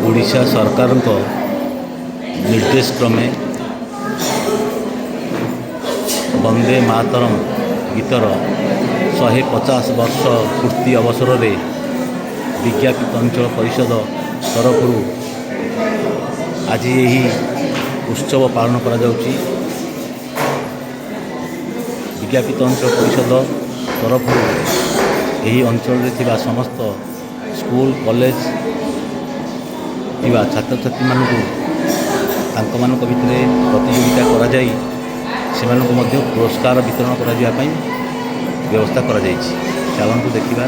ओडिशा सरकार निर्देश क्रमे वंदे मातरम गीतर 150 वर्ष पूर्ति अवसर में विज्ञापित अंचल परिषद तरफ आज यही उत्सव पालन करा जाउची। विज्ञापित अंचल परिषद तरफ यही अंचल थिबा समस्त स्कूल कॉलेज छात्र छात्री मानक भितर प्रतियोगिता करा जाई से पुरस्कार वितरण करा जिया पई व्यवस्था करा जायछि। चलंतु देखिबा।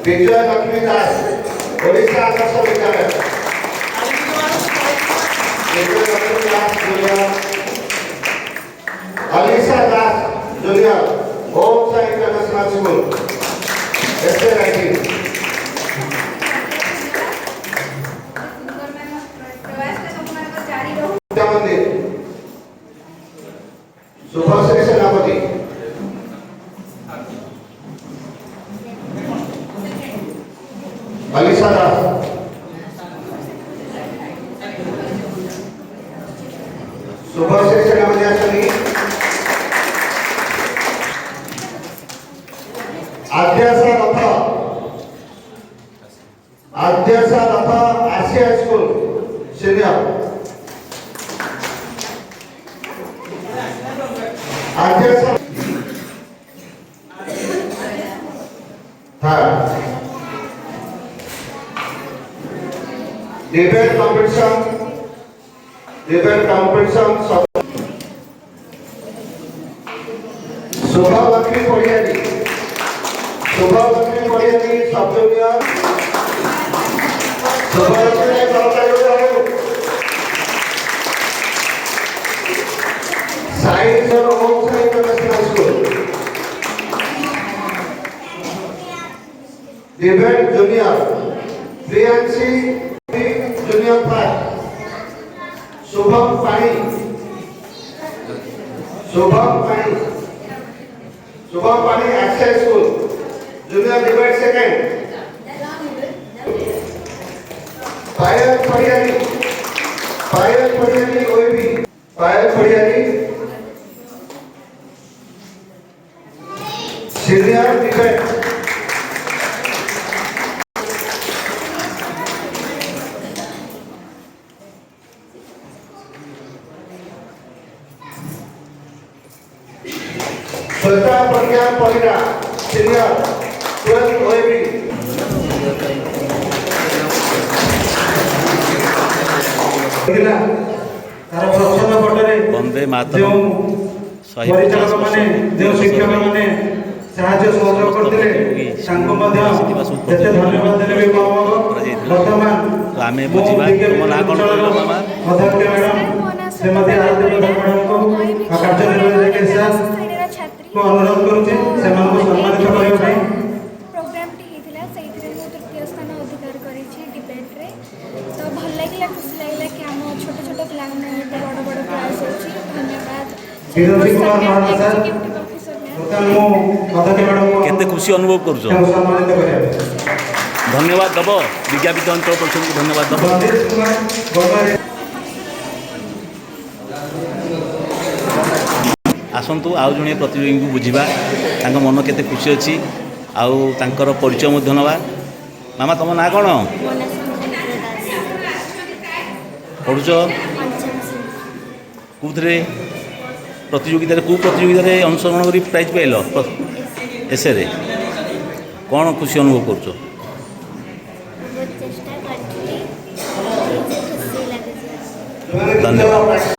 विजय लक्ष्मी दास ओडिशा आदर्श विद्यालय विजय लक्ष्मी दास जूनियर अलीशा दास जूनियर ओम साई इंटरनेशनल स्कूल ऐसे राइटिंग मंदिर शुभश्री सेनापति अलीशा दास शुभश्री सेनापति आसनी आद्यासा रथ आसिया स्कूल सीनियर आद्यासा debate competition Shobha Lakshmi Padhiani sub junior Shobha Lakshmi science और home science international school debate junior Priyanshi junior class Shubham Pani access school junior debate second Payal Padhiani OAB Payal Padhiani senior debate Shweta Pragya Parida senior 12 OAB तार प्रथम पटरे वंदे मातरम परिचालक माने जो शिक्षक माने साहाय्य सहयोग करथिले संग मध्य जते धन्यवाद देले भी कम वर्तमान तो आमे बुझिबा तुम ना कोन कहलो मामा अध्यक्ष मैडम श्रीमती आरती मैडम को कार्यनिर्वाहक के साथ को अनुरोध करूचे सेमान को सम्मानित करियो भाई प्रोग्राम टी हेतिला सेइथिरे मो तृतीय स्थान अधिकार करिछि डिबेट रे तो भल लागिला खुशी लागिला कि हम छोट छोट क्लास में बड़ बड़ क्लास होछि धन्यवाद विरोधी कुमार महाराज सर प्रथम मो अध्यक्ष मैडम को केते खुशी अनुभव करछो सम्मानित करियो धन्यवाद दब विज्ञापित अंचल परिषद को धन्यवाद दब संदीप कुमार गोपाल आसतु आउ जड़े प्रतियोगी को बुझा मन केते खुशी अच्छी आउ तांकर परिचय मध्य नवा मामा तुम ना कौन पढ़ुच कौथे प्रतियोगिता कौ प्रतियोगिता अंशग्रहण कर प्राइज पाइल एसे कौन खुशी अनुभव कर धन्यवाद।